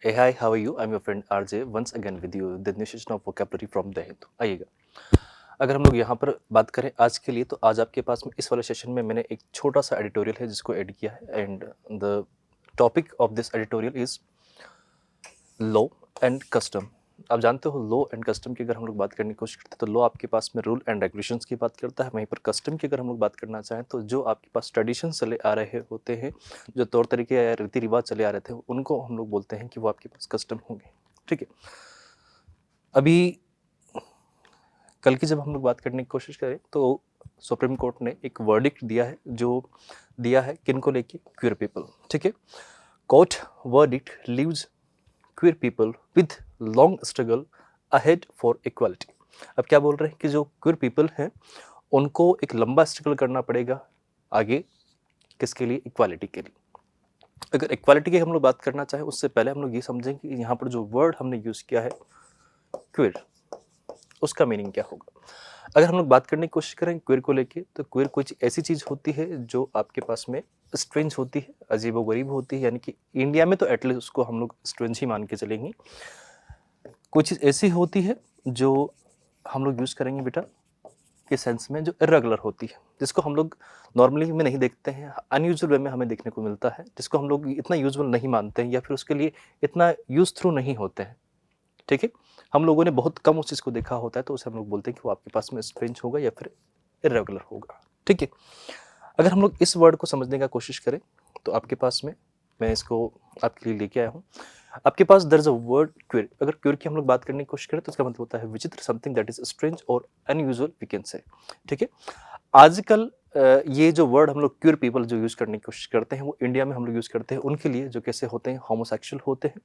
Hey, hi, how are you? I'm your friend RJ once again with you the new session of vocabulary from the Hindu. आइएगा, अगर हम लोग यहाँ पर बात करें आज के लिए, तो आज आपके पास में इस वाले सेशन में मैंने एक छोटा सा एडिटोरियल है जिसको एड किया है, and the topic of this editorial is law and custom. आप जानते हो लॉ एंड कस्टम की अगर हम लोग बात करने की कोशिश करते हैं तो लॉ आपके पास में रूल एंड रेगुलेशंस की बात करता है, वहीं पर कस्टम की अगर हम लोग बात करना चाहें तो जो आपके पास ट्रेडिशन चले आ रहे होते हैं, जो तौर तरीके या रीति रिवाज चले आ रहे थे, उनको हम लोग बोलते हैं कि वो आपके पास कस्टम होंगे। ठीक है, अभी कल की जब हम लोग बात करने की कोशिश करें तो सुप्रीम कोर्ट ने एक वर्डिक्ट दिया है, जो दिया है किनको लेके, क्यूर पीपल। ठीक है, court verdict leaves queer people with long struggle ahead for equality. अब क्या बोल रहे हैं कि जो क्वीर पीपल हैं उनको एक लंबा स्ट्रगल करना पड़ेगा आगे, किसके लिए, इक्वालिटी के लिए। अगर इक्वालिटी की हम लोग बात करना चाहें उससे पहले हम लोग ये समझें कि यहाँ पर जो वर्ड हमने यूज किया है क्वीर, उसका मीनिंग क्या होगा। अगर हम लोग बात करने की कोशिश करें क्वीर को लेके, तो क्वीर कुछ ऐसी चीज होती है जो आपके पास में स्ट्रेंज होती है, अजीबो गरीब होती है, यानी कि इंडिया में तो एटलीस्ट उसको हम लोग स्ट्रेंज ही मान के चलेंगे। कुछ चीज़ ऐसी होती है जो हम लोग यूज़ करेंगे बेटा के सेंस में, जो इरेगुलर होती है, जिसको हम लोग नॉर्मली में नहीं देखते हैं, अनयूजुअल वे में हमें देखने को मिलता है, जिसको हम लोग इतना यूजुअल नहीं मानते हैं या फिर उसके लिए इतना यूज थ्रू नहीं होते हैं। ठीक है, हम लोगों ने बहुत कम उस चीज़ को देखा होता है, तो उसे हम लोग बोलते हैं कि वो आपके पास में स्ट्रेंज होगा या फिर इरेगुलर होगा। ठीक है, अगर हम लोग इस वर्ड को समझने का कोशिश करें तो आपके पास में मैं इसको आपके लिए लेके आया हूँ। आपके पास there is a word cure. अगर क्यूर की हम लोग बात करने की कोशिश करें तो इसका मतलब होता है विचित्र, समथिंग दैट इज स्ट्रेंज और अनयूजुअल वी कैन से। ठीक है, आजकल ये जो वर्ड हम लोग क्यूर पीपल जो यूज करने की कोशिश करते हैं, वो इंडिया में हम लोग यूज करते हैं उनके लिए जो कैसे होते हैं, होमोसेक्सुअल होते हैं,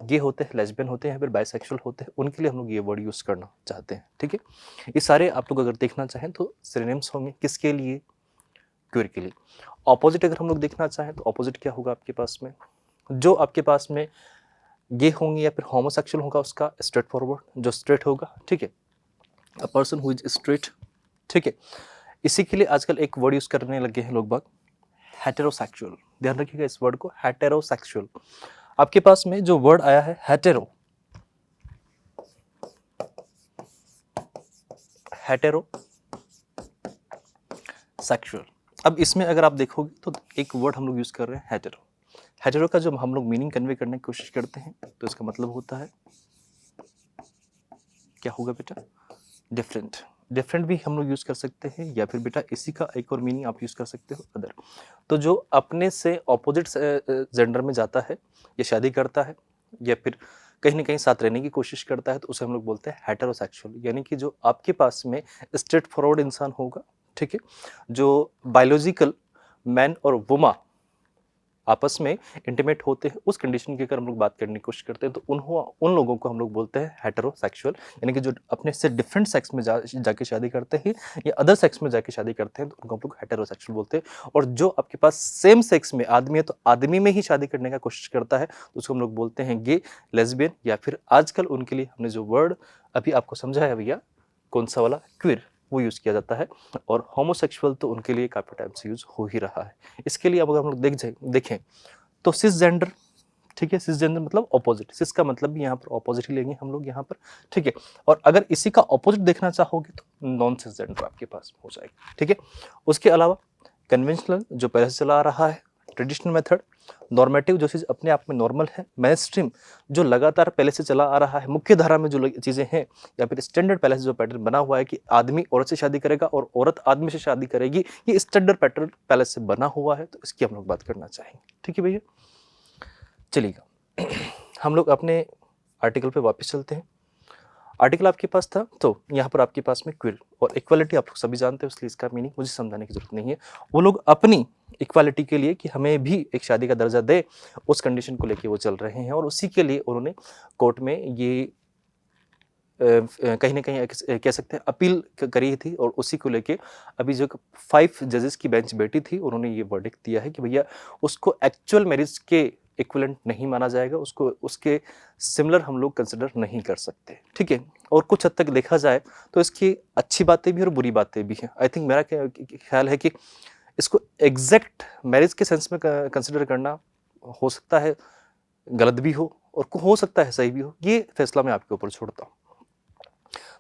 गे होते हैं, लेस्बियन होते हैं, फिर बाइसेक्सुअल होते हैं, उनके लिए हम लोग ये वर्ड यूज करना चाहते हैं। ठीक है, ये सारे आप लोग अगर देखना चाहें तो सिनोनिम्स होंगे किसके लिए, क्यूर के लिए। ऑपोजिट अगर हम लोग देखना चाहें तो ऑपोजिट क्या होगा आपके पास में, जो आपके पास में गे होंगे या फिर होमोसेक्सुअल होगा उसका स्ट्रेट फॉरवर्ड, जो स्ट्रेट होगा। ठीक है, अ पर्सन हु इज स्ट्रेट। ठीक है, इसी के लिए आजकल एक वर्ड यूज करने लगे हैं लोग बाग, हेटेरोसेक्सुअल। ध्यान रखिएगा इस वर्ड को, हेटेरोसेक्सुअल। आपके पास में जो वर्ड आया है हेटेरो, हेटेरो सेक्सुअल। अब इसमें अगर आप देखोगे तो एक वर्ड हम लोग यूज कर रहे हैं हेटेरो। हेटेरो का जब हम लोग मीनिंग कन्वे करने की कोशिश करते हैं तो इसका मतलब होता है क्या होगा बेटा, डिफरेंट। डिफरेंट भी हम लोग यूज कर सकते हैं, या फिर बेटा इसी का एक और मीनिंग आप यूज कर सकते हो अदर। तो जो अपने से ऑपोजिट जेंडर में जाता है या शादी करता है या फिर कहीं ना कहीं साथ रहने की कोशिश करता है, तो उसे हम लोग बोलते हैं हेटेरोसेक्सुअल, यानी कि जो आपके पास में स्ट्रेट फॉरवर्ड इंसान होगा। ठीक है, जो बायोलॉजिकल मैन और वुमा आपस में इंटीमेट होते हैं, उस कंडीशन की अगर हम लोग बात करने की कोशिश करते हैं तो उन लोगों को हम लोग बोलते हैं हेटेरोसेक्सुअल, यानी कि जो अपने से डिफरेंट सेक्स में जाके शादी करते हैं या अदर सेक्स में जाके शादी करते हैं, तो उनको हम लोग हेटेरोसेक्सुअल बोलते हैं। और जो आपके पास सेम सेक्स में आदमी है तो आदमी में ही शादी करने का कोशिश करता है, तो उसको हम लोग बोलते हैं गे, लेस्बियन, या फिर आजकल उनके लिए हमने जो वर्ड अभी आपको समझाया भैया, कौन सा वाला, क्विर, वो यूज़ किया जाता है। और होमोसेक्सुअल तो उनके लिए काफ़ी टाइम से यूज़ हो ही रहा है। इसके लिए अब अगर हम लोग देखें तो सिसजेंडर। ठीक है, सिसजेंडर मतलब ऑपोजिट, सिस का मतलब भी यहाँ पर ऑपोजिट ही लेंगे हम लोग यहाँ पर। ठीक है, और अगर इसी का ऑपोजिट देखना चाहोगे तो नॉन सिसजेंडर आपके पास हो जाएगा। ठीक है, उसके अलावा कन्वेंशनल जो पहले से चला आ रहा है, ट्रेडिशनल मेथड, नॉर्मेटिव जो चीज़ अपने आप में नॉर्मल है, मेनस्ट्रीम जो लगातार पहले से चला आ रहा है, मुख्य धारा में जो चीज़ें हैं, या फिर स्टैंडर्ड पहले से जो पैटर्न बना हुआ है कि आदमी औरत से शादी करेगा और औरत आदमी से शादी करेगी, ये स्टैंडर्ड पैटर्न पहले से बना हुआ है, तो इसकी हम लोग बात करना चाहेंगे। ठीक है भैया, चलिएगा हम लोग अपने आर्टिकल पे वापस चलते हैं। आर्टिकल आपके पास था, तो यहाँ पर आपके पास में क्विर और इक्वालिटी आप लोग सभी जानते हैं, इसलिए इसका मीनिंग मुझे समझाने की जरूरत नहीं है। वो लोग अपनी इक्वालिटी के लिए कि हमें भी एक शादी का दर्जा दे, उस कंडीशन को लेके वो चल रहे हैं, और उसी के लिए उन्होंने कोर्ट में ये कहीं ना कहीं कह सकते हैं अपील करी थी, और उसी को लेके अभी जो 5 जजेस की बेंच बैठी थी, उन्होंने ये वर्डिक्ट दिया है कि भैया उसको एक्चुअल मैरिज के इक्विवेलेंट नहीं माना जाएगा, उसको उसके सिमिलर हम लोग कंसिडर नहीं कर सकते। ठीक है, और कुछ हद तक देखा जाए तो इसकी अच्छी बातें भी और बुरी बातें भी हैं। आई थिंक मेरा ख्याल है कि इसको एग्जैक्ट मैरिज के सेंस में कंसिडर करना हो सकता है गलत भी हो, और हो सकता है सही भी हो, ये फैसला मैं आपके ऊपर छोड़ता हूँ।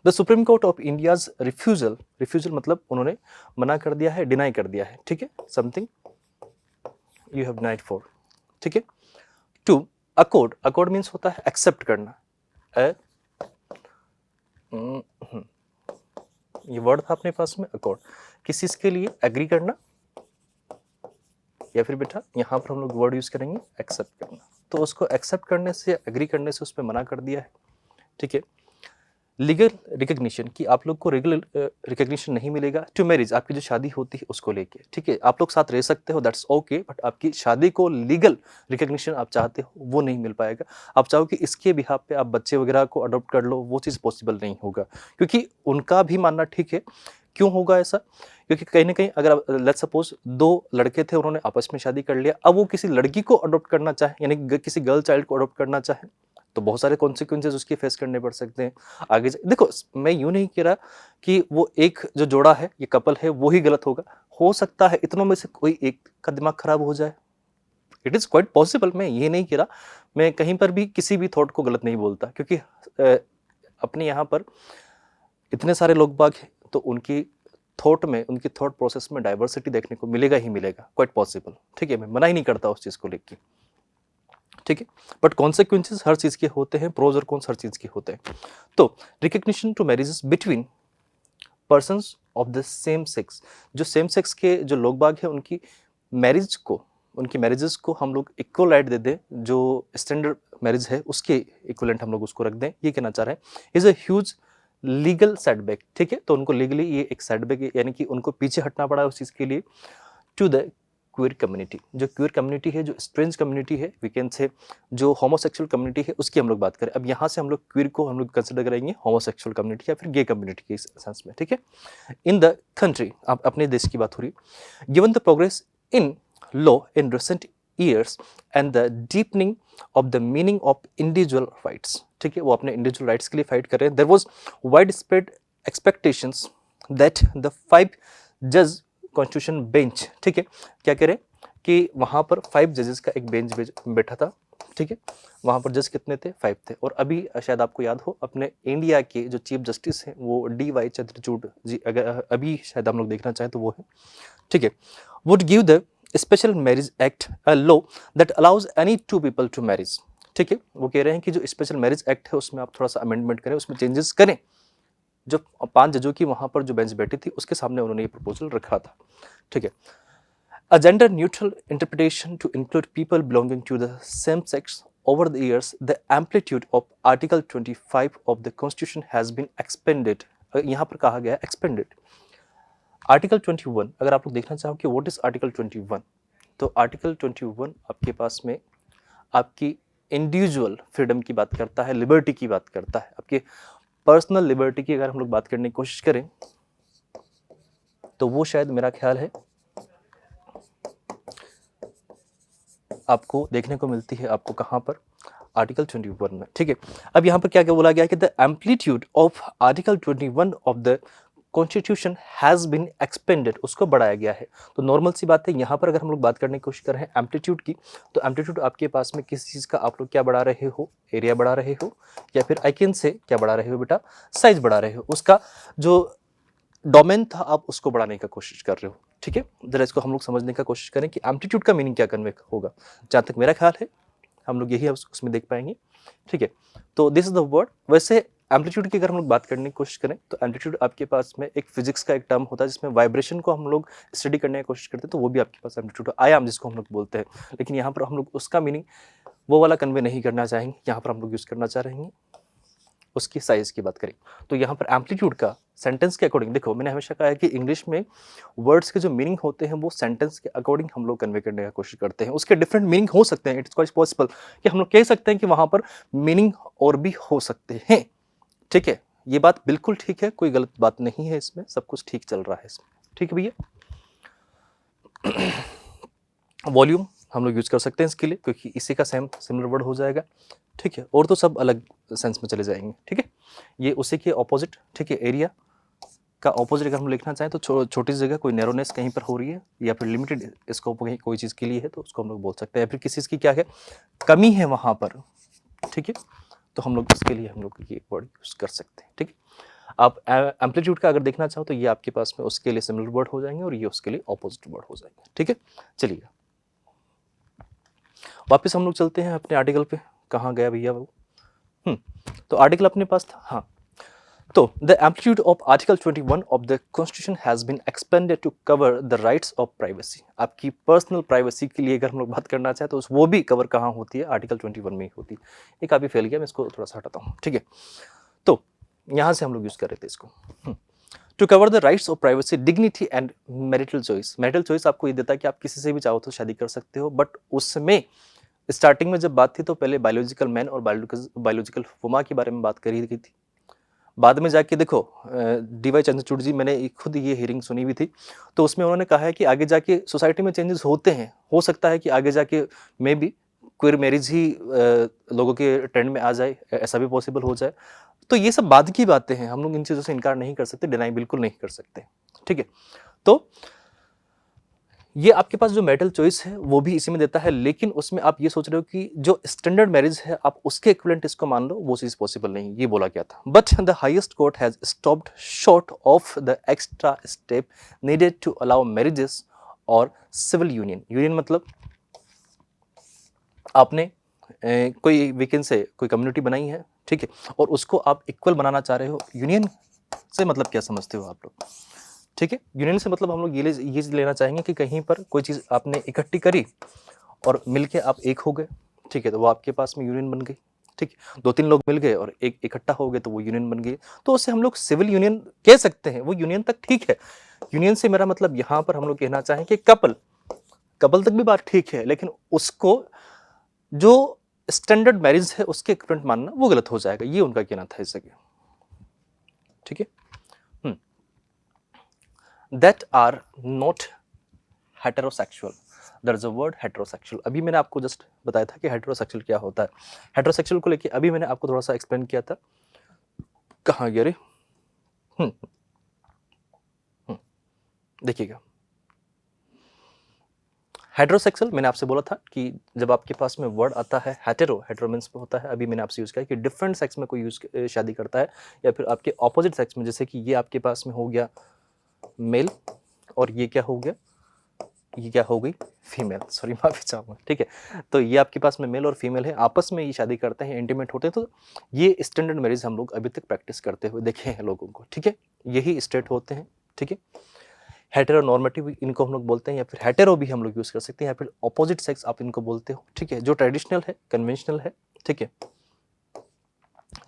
The supreme court of India's refusal मतलब उन्होंने मना कर दिया है, डिनाई कर दिया है, ठीक है, something you have denied for, ठीक है। टू अकॉर्ड मीन्स होता है एक्सेप्ट करना, ये वर्ड था अपने पास में अकॉर्ड, किस चीज के लिए, एग्री करना, या फिर बेटा यहाँ पर हम लोग वर्ड यूज करेंगे एक्सेप्ट करना। तो उसको एक्सेप्ट करने से, एग्री करने से उसमें मना कर दिया है, ठीक है। लीगल रिकग्निशन कि आप लोग को रेगुलर रिकग्निशन नहीं मिलेगा टू मैरिज, आपकी जो शादी होती है उसको लेके, ठीक है। आप लोग साथ रह सकते हो, दैट्स ओके, बट आपकी शादी को लीगल रिकग्निशन आप चाहते हो वो नहीं मिल पाएगा। आप चाहो कि इसके बिहाफ पे आप बच्चे वगैरह को अडॉप्ट कर लो, वो चीज़ पॉसिबल नहीं होगा, क्योंकि उनका भी मानना ठीक है। क्यों होगा ऐसा? क्योंकि कहीं ना कहीं अगर लेट्स सपोज दो लड़के थे, उन्होंने आपस में शादी कर लिया, अब वो किसी लड़की को अडॉप्ट करना चाहे, यानी किसी गर्ल चाइल्ड को अडॉप्ट करना चाहे, तो बहुत सारे कॉन्सिक्वेंसेज उसके फेस करने पड़ सकते हैं आगे देखो, मैं यूं नहीं कह रहा कि वो एक जो जोड़ा है, ये कपल है, वो ही गलत होगा। हो सकता है इतनों में से कोई एक का दिमाग खराब हो जाए, इट इज क्वाइट पॉसिबल। मैं ये नहीं कह रहा, मैं कहीं पर भी किसी भी थॉट को गलत नहीं बोलता, क्योंकि अपने यहाँ पर इतने सारे लोग बाग हैं, तो उनकी थॉट में, उनकी थॉट प्रोसेस में डाइवर्सिटी देखने को मिलेगा ही मिलेगा, क्वाइट पॉसिबल, ठीक है। मैं मना ही नहीं करता उस चीज को लेकर, ठीक है, बट कॉन्सिक्वेंसेस हर चीज के होते हैं, प्रोज और कॉन्स हर चीज के होते हैं। तो recognition to marriages between persons of the same sex, जो सेम सेक्स के जो लोग बाग हैं, उनकी मैरिजेस को हम लोग इक्वल राइट दे दें, जो स्टैंडर्ड मैरिज है उसके इक्वलेंट हम लोग उसको रख दें, ये कहना चाह रहे हैं। Is a huge legal setback, ठीक है, तो उनको लीगली ये एक सेटबैक है, यानी कि उनको पीछे हटना पड़ा है उस चीज के लिए। टू द क्यूर कम्युनिटी, जो क्यूर कम्युनिटी है, जो स्ट्रेंज कम्युनिटी है, वी कैन से जो होमोसेक्सुअल कम्युनिटी है, उसकी हम लोग बात करें। अब यहाँ से हम लोग क्यूर को हम लोग कंसिडर करेंगे होमोसेक्सुअल कम्युनिटी या फिर गे कम्युनिटी के सेंस में, ठीक है। इन द कंट्री, आप अपने देश की बात हो रही है, given the progress in law in recent years and the deepening of the meaning of individual rights, ठीक है, वो अपने इंडिविजुअल राइट्स के लिए फाइट कर रहे हैं। There was wide spread expectations that the 5 जज कॉन्स्टिट्यूशन बेंच, ठीक है, क्या कह रहे हैं कि वहां पर 5 जजेस का एक बेंच बैठा था, ठीक है। वहां पर जज कितने थे? 5 थे। और अभी शायद आपको याद हो, अपने इंडिया के जो चीफ जस्टिस हैं वो DY चंद्रचूड़ जी, अगर अभी शायद हम लोग देखना चाहें तो वो है, ठीक है। Would give the special marriage act a law that allows any 2 people to marriage, ठीक है। वो कह रहे हैं कि जो स्पेशल मैरिज एक्ट है उसमें आप थोड़ा सा अमेंडमेंट करें, उसमें चेंजेस करें। जो 5 जजों की वहां पर जो बेंच बैठी थी उसके सामने उन्होंने ये प्रपोजल रखा था, ठीक है। A gender neutral interpretation to include people belonging to the same sex. Over the years, the amplitude of Article 25 of the Constitution has been expanded. यहाँ पर कहा गया है expanded. Article 21, अगर आप लोग देखना चाहो कि what is Article 21, तो Article 21 आपके पास में आपकी इंडिविजुअल फ्रीडम की बात करता है, लिबर्टी की बात करता है, आपके पर्सनल लिबर्टी की अगर हम लोग बात करने की कोशिश करें तो वो शायद मेरा ख्याल है आपको देखने को मिलती है, आपको कहाँ पर? आर्टिकल 21 में, ठीक है। अब यहाँ पर क्या क्या बोला गया कि the amplitude of article 21 of the constitution has been expanded, उसको बढ़ाया गया है। तो नॉर्मल सी बात है, यहाँ पर अगर हम लोग बात करने की कोशिश कर रहे हैं एम्पलीट्यूड की, तो एम्पलीट्यूड आपके पास में किसी चीज़ का आप लोग क्या बढ़ा रहे हो? एरिया बढ़ा रहे हो, या फिर आइकन से क्या बढ़ा रहे हो बेटा? साइज बढ़ा रहे हो, उसका जो डोमेन था आप उसको बढ़ाने का कोशिश कर रहे हो, ठीक है। जरा इसको हम लोग समझने का कोशिश करें कि एम्पलीट्यूड का मीनिंग क्या कन्वे होगा। जहाँ तक मेरा ख्याल है हम लोग यही उसमें देख पाएंगे, ठीक है। तो दिस इज द वर्ड। वैसे एम्पलीट्यूड की अगर हम लोग बात करने की कोशिश करें तो एम्पलीट्यूड आपके पास में एक फिजिक्स का एक टर्म होता है जिसमें वाइब्रेशन को हम लोग स्टडी करने की कोशिश करते हैं, तो वो भी आपके पास एम्पलीट्यूड आयाम जिसको हम लोग बोलते हैं। लेकिन यहाँ पर हम लोग उसका मीनिंग वो वाला कन्वे नहीं करना चाहेंगे, यहाँ पर हम लोग यूज करना चाह रहे हैं उसकी साइज की बात करें। तो यहाँ पर एम्पलीट्यूड का सेंटेंस के अकॉर्डिंग, देखो मैंने हमेशा कहा है कि इंग्लिश में वर्ड्स के जो मीनिंग होते हैं वो सेंटेंस के अकॉर्डिंग हम लोग कन्वे करने की कोशिश करते हैं। उसके डिफरेंट मीनिंग हो सकते हैं, इट्स क्वाइट पॉसिबल कि हम लोग कह सकते हैं कि वहां पर मीनिंग और भी हो सकते हैं, ठीक है। ये बात बिल्कुल ठीक है, कोई गलत बात नहीं है इसमें, सब कुछ ठीक चल रहा है इसमें, ठीक है भैया। वॉल्यूम हम लोग यूज कर सकते हैं इसके लिए, क्योंकि इसी का सेम सिमिलर वर्ड हो जाएगा, ठीक है। और तो सब अलग सेंस में चले जाएंगे, ठीक है। ये उसी के ऑपोजिट, ठीक है। एरिया का ऑपोजिट अगर हम लिखना चाहें तो छोटी जगह कोई नैरोनेस कहीं पर हो रही है या फिर लिमिटेड स्कोप कोई चीज़ के लिए है तो उसको हम लोग बोल सकते हैं, या फिर किसी चीज़ की क्या है, कमी है वहाँ पर, ठीक है। तो हम लोग इसके लिए हम लोग ये वर्ड यूज़ कर सकते हैं, ठीक है। आप एम्पलीट्यूड का अगर देखना चाहो तो ये आपके पास में उसके लिए सिमिलर वर्ड हो जाएंगे और ये उसके लिए ऑपोजिट वर्ड हो जाएंगे, ठीक है। चलिए वापस हम लोग चलते हैं अपने आर्टिकल पे। कहाँ गया भैया वो? तो आर्टिकल अपने पास था, हाँ। तो the amplitude of article 21 of the constitution has been expanded to cover the rights of privacy. आपकी पर्सनल प्राइवेसी के लिए अगर हम लोग बात करना चाहें तो वो भी कवर कहाँ होती है? आर्टिकल 21 में ही होती है। ये काफ़ी फैल गया, मैं इसको थोड़ा सा हटाता हूँ, ठीक है। तो यहाँ से हम लोग यूज़ कर रहे थे इसको। To cover the rights of privacy, dignity and marital choice. Marital choice आपको ये देता है कि आप किसी से भी चाहो तो शादी कर सकते हो, बट उसमें स्टार्टिंग में जब बात थी तो पहले बायोलॉजिकल मैन और बायोलॉजिकल वुमा के बारे में बात करी गई थी। बाद में जाके देखो डी.वाई. चंद्रचूड़ जी, मैंने खुद ये हियरिंग सुनी भी थी, तो उसमें उन्होंने कहा है कि आगे जाके सोसाइटी में चेंजेस होते हैं, हो सकता है कि आगे जाके मे बी क्वेयर मैरिज ही लोगों के ट्रेंड में आ जाए, ऐसा भी पॉसिबल हो जाए। तो ये सब बाद की बातें हैं, हम लोग इन चीज़ों से इनकार नहीं कर सकते, डिनाई बिल्कुल नहीं कर सकते, ठीक है। तो ये आपके पास जो मैरिटल चॉइस है वो भी इसी में देता है, लेकिन उसमें आप ये सोच रहे हो कि जो स्टैंडर्ड मैरिज है आप उसके इक्विवेलेंट इसको मान लो, वो चीज़ पॉसिबल नहीं, ये बोला गया था। But the highest court has stopped short of the extra step needed to allow marriages और सिविल यूनियन। यूनियन मतलब आपने कोई वीकेंड से कोई कम्युनिटी बनाई है, ठीक है, और उसको आप इक्वल बनाना चाह रहे हो। यूनियन से मतलब क्या समझते हो आप लोग? ठीक है, यूनियन से मतलब हम लोग ये लेना चाहेंगे कि कहीं पर कोई चीज़ आपने इकट्ठी करी और मिलके आप एक हो गए, ठीक है, तो वो आपके पास में यूनियन बन गई, ठीक है। 2-3 लोग मिल गए और एक इकट्ठा हो गए तो वो यूनियन बन गई, तो उससे हम लोग सिविल यूनियन कह सकते हैं। वो यूनियन तक ठीक है। यूनियन से मेरा मतलब यहाँ पर हम लोग कहना चाहें कि कपल तक भी बात ठीक है, लेकिन उसको जो स्टैंडर्ड मैरिज है उसके इक्विवेलेंट मानना वो गलत हो जाएगा, ये उनका कहना था इस जगह, ठीक है। that are not heterosexual, there is a word heterosexual। अभी मैंने आपको जस्ट बताया था कि heterosexual क्या होता है। heterosexual को लेके अभी मैंने आपको थोड़ा सा एक्सप्लेन किया था। कहाँ गया रे? देखिएगा, हेटेरोसेक्सुअल मैंने आपसे बोला था कि जब आपके पास में वर्ड आता है हेटेरो मीन्स होता है, अभी मैंने आपसे यूज़ किया कि डिफरेंट सेक्स में कोई शादी करता है या फिर आपके ऑपोजिट सेक्स में, जैसे कि ये आपके पास में हो गया मेल और ये क्या हो गया, ये क्या हो गई फीमेल, सॉरी माफी चाहूँगा, ठीक है। तो ये आपके पास में मेल और फीमेल है, आपस में ये शादी करते हैं, इंटीमेट होते हैं, तो ये स्टैंडर्ड मैरिज हम लोग अभी तक प्रैक्टिस करते हुए देखे हैं लोगों को, ठीक है। यही स्टेट होते हैं, ठीक है। हेटेरोनॉर्मेटिव इनको हम लोग बोलते हैं, या फिर हेटेरो भी हम लोग यूज़ कर सकते हैं, या फिर ऑपोजिट सेक्स आप इनको बोलते हो, ठीक है। जो ट्रेडिशनल है, कन्वेंशनल है, ठीक है।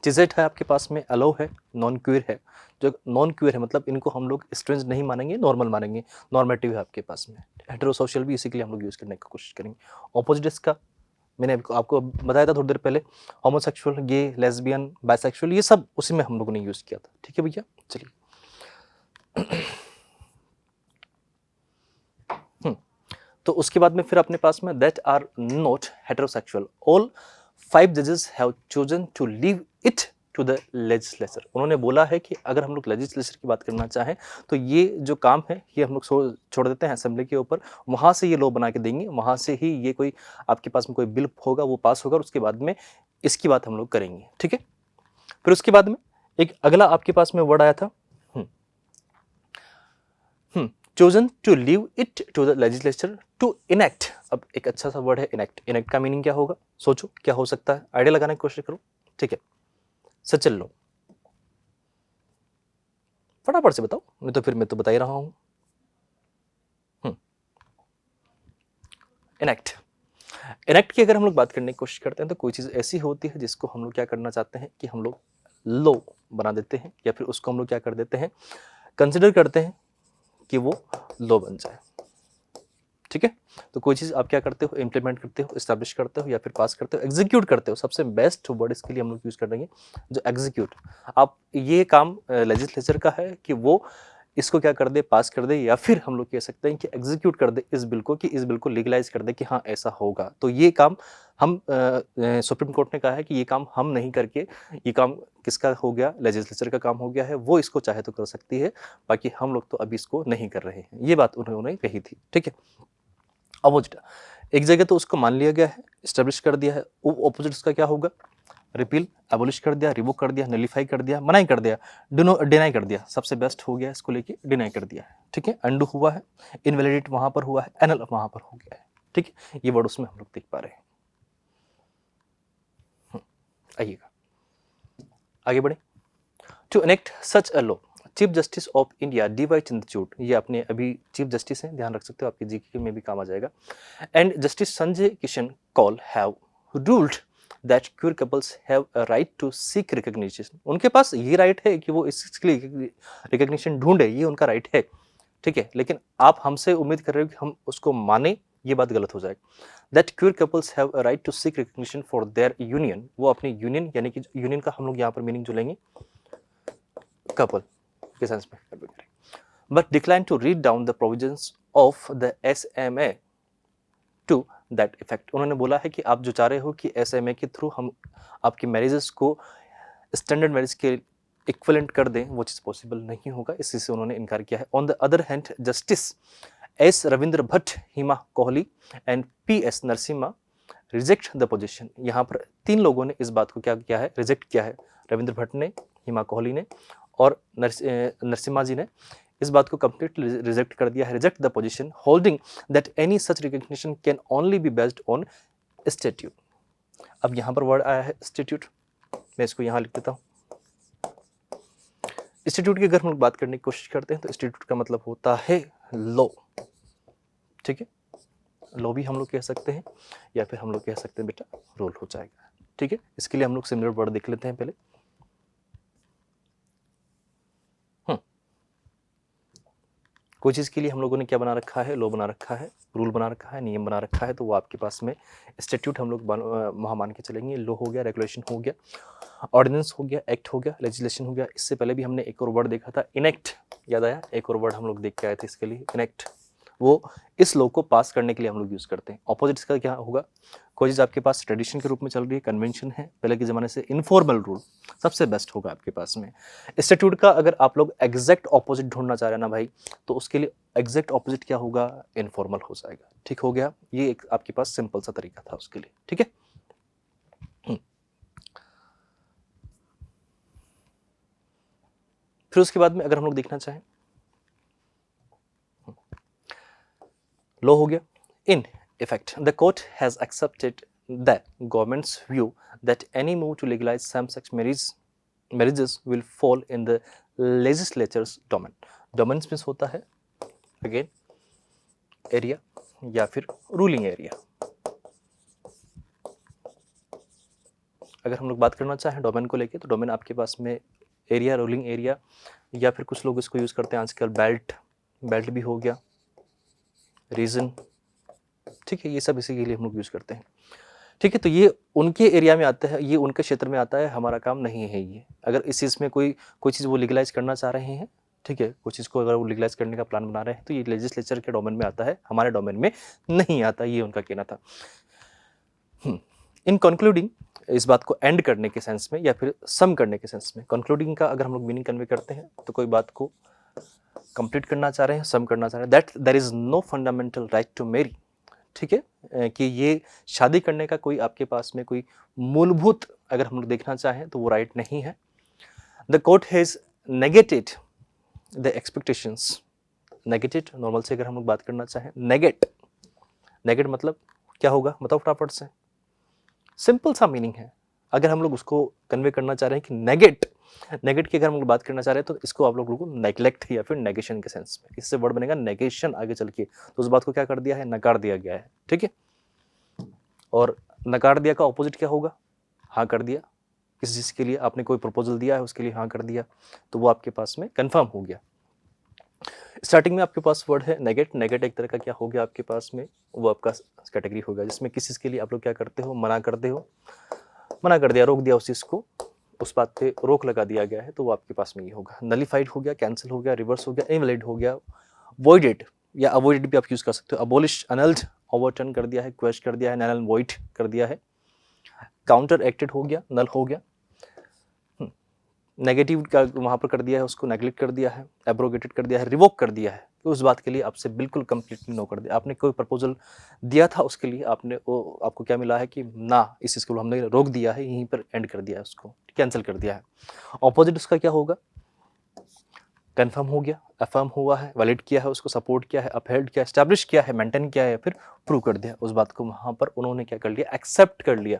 चिजेट है आपके पास में, अलो है, नॉन क्यूर है। जो नॉन क्यूर है मतलब इनको हम लोग स्ट्रेंज नहीं मानेंगे, नॉर्मल मानेंगे। नॉर्मेटिव है आपके पास में। हेटेरोसोशियल भी इसी के लिए हम लोग यूज़ करने की कोशिश करेंगे। ऑपोजिट इसका मैंने आपको बताया था थोड़ी देर पहले, होमोसेक्सुअल, गे, लेस्बियन, बाइसेक्सुअल, ये सब उसी में हम लोगों ने यूज़ किया था, ठीक है भैया। चलिए तो उसके बाद में फिर अपने पास में that are not heterosexual, all 5 जजेस have chosen to leave it to the legislature. उन्होंने बोला है कि अगर हम लोग लेजिस्लेचर की बात करना चाहें तो ये जो काम है ये हम लोग छोड़ देते हैं असेंबली के ऊपर, वहाँ से ये लॉ बना के देंगे, वहाँ से ही ये कोई आपके पास में कोई बिल होगा वो पास होगा और उसके बाद में इसकी बात हम लोग करेंगे, ठीक है। फिर उसके बाद में एक अगला आपके पास में वर्ड आया था chosen to leave it to the legislature to enact। अब एक अच्छा सा वर्ड है इनेक्ट का मीनिंग क्या होगा, सोचो क्या हो सकता है, आइडिया लगाने की कोशिश करो, ठीक है। सचल लो, फटाफट से बताओ, नहीं तो फिर मैं तो बता ही रहा हूं। इनेक्ट की अगर हम लोग बात करने की कोशिश करते हैं तो कोई चीज़ ऐसी होती है जिसको हम लोग क्या करना चाहते हैं कि हम लोग लॉ बना देते हैं, या फिर उसको हम लोग क्या कर देते हैं, कंसिडर करते हैं कि वो लॉ बन जाए, ठीक है। तो कोई चीज़ आप क्या करते हो, इम्प्लीमेंट करते हो, इस्टेब्लिश करते हो, या फिर पास करते हो, एग्जीक्यूट करते हो। सबसे बेस्ट वर्ड इसके लिए हम लोग यूज़ कर देंगे जो एग्जीक्यूट। आप ये काम लेजिस्लेचर का है कि वो इसको क्या कर दे, पास कर दे, या फिर हम लोग कह सकते हैं कि एग्जीक्यूट कर दे इस बिल को, कि इस बिल को लीगलाइज कर दे कि हाँ ऐसा होगा। तो ये काम हम सुप्रीम कोर्ट ने कहा है कि ये काम हम नहीं करके, ये काम किसका हो गया, लेजिस्लेचर का काम हो गया है, वो इसको चाहे तो कर सकती है, बाकी हम लोग तो अभी इसको नहीं कर रहे हैं। ये बात उन्होंने कही थी, ठीक है। अपोजिट एक जगह तो उसको मान लिया गया है, इस्टेब्लिश कर दिया है, ऑपोजिट उसका क्या होगा, रिपील, एबोलिश कर दिया, रिवोक कर दिया, नलीफाई कर दिया, मनाई कर दिया, डिनाई कर दिया, सबसे बेस्ट हो गया इसको लेके डिनाई कर दिया है, ठीक है। अंडू हुआ है, इनवैलिडेट वहां पर हुआ है, एनल वहां पर हो गया है, ठीक है। ये वर्ड उसमें हम लोग देख पा रहे हैं। आइएगा आगे बढ़े। To enact such a law, chief justice of India D Y. Chandrachud, ये अपने अभी चीफ जस्टिस हैं, ध्यान रख सकते हो, आपके जीके में भी काम आ जाएगा। And justice Sanjay Kishan Kaul have ruled that queer couples have a right to seek recognition, उनके पास ये राइट है कि वो इसके लिए रिकॉग्निशन ढूंढे, ये उनका राइट है, ठीक है। लेकिन आप हमसे उम्मीद कर रहे हो कि हम उसको माने, ये बात गलत हो जाएगी। That queer couples have a right to seek recognition for their union, वो अपनी यूनियन यानी कि यूनियन का हम लोग यहाँ पर मीनिंग जो लेंगे कपल के सेंस में करेंगे, but decline to read down the provisions of the SMA to that effect. उन्होंने बोला है कि आप जो चाह रहे हो कि SMA के थ्रू हम आपकी मैरिजेस को स्टैंडर्ड मैरिज के इक्वलेंट कर दें, वो चीज़ पॉसिबल नहीं होगा, इसी से उन्होंने इनकार किया है। On the other hand justice S. Ravindra Bhatt, Hima Kohli and PS. Narasimha reject the position, यहाँ पर 3 लोगों ने इस बात को क्या किया है, रिजेक्ट किया है। रविंद्र भट्ट ने, हिमा कोहली ने और नरसिम्हा जी ने इस बात को कंप्लीटली रिजेक्ट कर दिया है। Reject the position holding that any such recognition can only be based on statute. अब यहाँ पर वर्ड आया है स्टैट्यूट, मैं इसको यहाँ लिख देता हूँ। इंस्टीट्यूट की अगर हम लोग बात करने की कोशिश करते हैं तो इंस्टीट्यूट का मतलब होता है लॉ, ठीक है। लॉ भी हम लोग कह सकते हैं या फिर हम लोग कह सकते हैं बेटा रूल हो जाएगा, ठीक है। इसके लिए हम लोग सिमिलर वर्ड देख लेते हैं पहले। कोई चीज़ के लिए हम लोगों ने क्या बना रखा है, लॉ बना रखा है, रूल बना रखा है, नियम बना रखा है, तो वो आपके पास में स्टैट्यूट हम लोग वहाँ मान के चलेंगे। लॉ हो गया, रेगुलेशन हो गया, ऑर्डिनेंस हो गया, एक्ट हो गया, लेजिस्लेशन हो गया। इससे पहले भी हमने एक और वर्ड देखा था इनेक्ट, याद आया, एक और वर्ड हम लोग देख के आए थे इसके लिए इनेक्ट, वो इस लॉ को पास करने के लिए हम लोग यूज़ करते हैं। ऑपोजिट इसका क्या होगा, कोई चीज़ आपके पास ट्रेडिशन के रूप में चल रही है, कन्वेंशन है, पहले के ज़माने से इनफॉर्मल रूल सबसे बेस्ट होगा आपके पास में। स्टैट्यूट का अगर आप लोग एग्जैक्ट ऑपोजिट ढूंढना चाह रहे हैं ना भाई, तो उसके लिए एग्जैक्ट ऑपोजिट क्या होगा, इनफॉर्मल हो जाएगा, ठीक हो गया। ये एक आपके पास सिंपल सा तरीका था उसके लिए, ठीक है। फिर उसके बाद में अगर हम लोग देखना चाहें, लॉ हो गया। In effect the court has accepted the government's view that any move to legalise same sex marriages will fall in the legislature's domain. Domains means होता है अगेन एरिया या फिर रूलिंग एरिया। अगर हम लोग बात करना चाहें डोमेन को लेके, तो डोमेन आपके पास में एरिया, रूलिंग एरिया, या फिर कुछ लोग इसको यूज़ करते हैं आजकल बेल्ट भी हो गया, रीजन, ठीक है, ये सब इसी के लिए हम लोग यूज़ करते हैं, ठीक है। तो ये उनके एरिया में आता है, ये उनके क्षेत्र में आता है, हमारा काम नहीं है ये। अगर इस चीज़ में कोई चीज़ वो लीगलाइज करना चाह रहे हैं, ठीक है, कुछ चीज़ को अगर वो लीगलाइज करने का प्लान बना रहे हैं, तो ये लेजिस्लेचर के डोमेन में आता है, हमारे डोमेन में नहीं आता, ये उनका कहना था। इन कंक्लूडिंग, इस बात को एंड करने के सेंस में या फिर सम करने के सेंस में, कंक्लूडिंग का अगर हम लोग मीनिंग कन्वे करते हैं तो कोई बात को कंप्लीट करना चाह रहे हैं, सम करना चाह रहे हैं, that there is no fundamental right to marry, ठीक है, कि ये शादी करने का कोई आपके पास में कोई मूलभूत अगर हम लोग देखना चाहें तो वो राइट नहीं है। The court has negated the expectations, negated normal से अगर हम लोग बात करना चाहें, नेगेट मतलब क्या होगा, बताओ फटाफट से, सिंपल सा मीनिंग है। अगर हम लोग उसको कन्वे करना चाह रहे हैं कि नेगेट की अगर हम लोग बात करना चाह रहे हैं तो इसको आप लोगों को नेग्लेक्ट या फिर नेगेशन के सेंस में, इससे वर्ड बनेगा नेगेशन आगे चल के, तो उस बात को क्या कर दिया है, नकार दिया गया है, ठीक है। और नकार दिया का ऑपोजिट क्या होगा, हाँ कर दिया। किसी चीज़ के लिए आपने कोई प्रपोजल दिया है, उसके लिए हाँ कर दिया, तो वो आपके पास में कंफर्म हो गया। स्टार्टिंग में आपके पास वर्ड है नेगेट एक तरह का क्या हो गया आपके पास में, वो आपका कैटेगरी होगा जिसमें किसी चीज़ के लिए आप लोग क्या करते हो, मना करते हो, मना कर दिया, रोक दिया उस चीज़ को, उस बात पे रोक लगा दिया गया है, तो वो आपके पास में ये होगा। नलीफाइड हो गया, कैंसिल हो गया, रिवर्स हो गया, इनवैलिड हो गया, वॉइडेड या अवॉइडेड भी आप यूज़ कर सकते हो। अबॉलिश, अनल्ड, ओवरटर्न कर दिया है, क्वेश्चन कर दिया है, नल एंड वॉइड कर दिया है। काउंटर एक्टेड हो गया, नल हो गया। नेगेटिव का वहाँ पर कर दिया है, उसको नेगलेक्ट कर दिया है, एब्रोगेटेड कर दिया है, रिवोक कर दिया है, तो उस बात के लिए आपसे बिल्कुल कंप्लीटली नो कर दिया। आपने कोई प्रपोजल दिया था उसके लिए आपने वो आपको क्या मिला है कि ना, इस चीज़ को हमने रोक दिया है, यहीं पर एंड कर दिया है, उसको कैंसिल कर दिया है। ऑपोजिट उसका क्या होगा, कंफर्म हो गया, अफर्म हुआ है, वैलिड किया है, उसको सपोर्ट किया है, अपहेल्ड किया, एस्टैब्लिश किया है, मेंटेन किया है, फिर प्रूव कर दिया। उस बात को वहाँ पर उन्होंने क्या कर लिया, एक्सेप्ट कर लिया।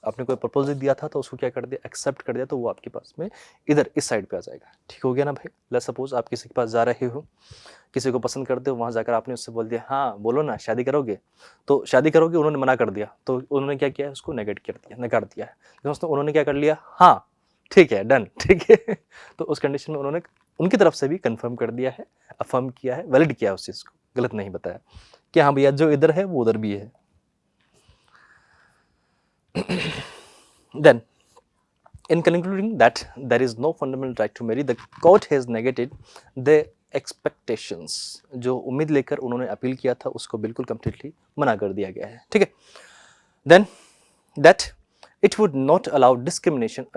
आपने कोई प्रपोजल दिया था तो उसको क्या कर दिया, एक्सेप्ट कर दिया, तो वो आपके पास में इधर इस साइड पे आ जाएगा। ठीक हो गया ना भाई। लेट्स सपोज आप किसी के पास जा रहे हो, किसी को पसंद करते हो, वहाँ जाकर आपने उससे बोल दिया हाँ बोलो ना शादी करोगे, तो शादी करोगे, उन्होंने मना कर दिया, तो उन्होंने क्या किया, उसको नेगेट कर दिया, नकार दिया है। दोस्तों उन्होंने क्या कर लिया, हाँ ठीक है डन, ठीक है तो उस कंडीशन में उन्होंने उनकी तरफ से भी कंफर्म कर दिया है, अफर्म किया है, वैलिड किया है उस चीज़ को, गलत नहीं बताया कि हाँ भैया जो इधर है वो उधर भी है। Then, in concluding that there is no fundamental right to marry, the court has negated the expectations। जो उम्मीद लेकर उन्होंने अपील किया था उसको बिल्कुल completely मना कर दिया गया है। ठीक है। Then that it would not allow discrimination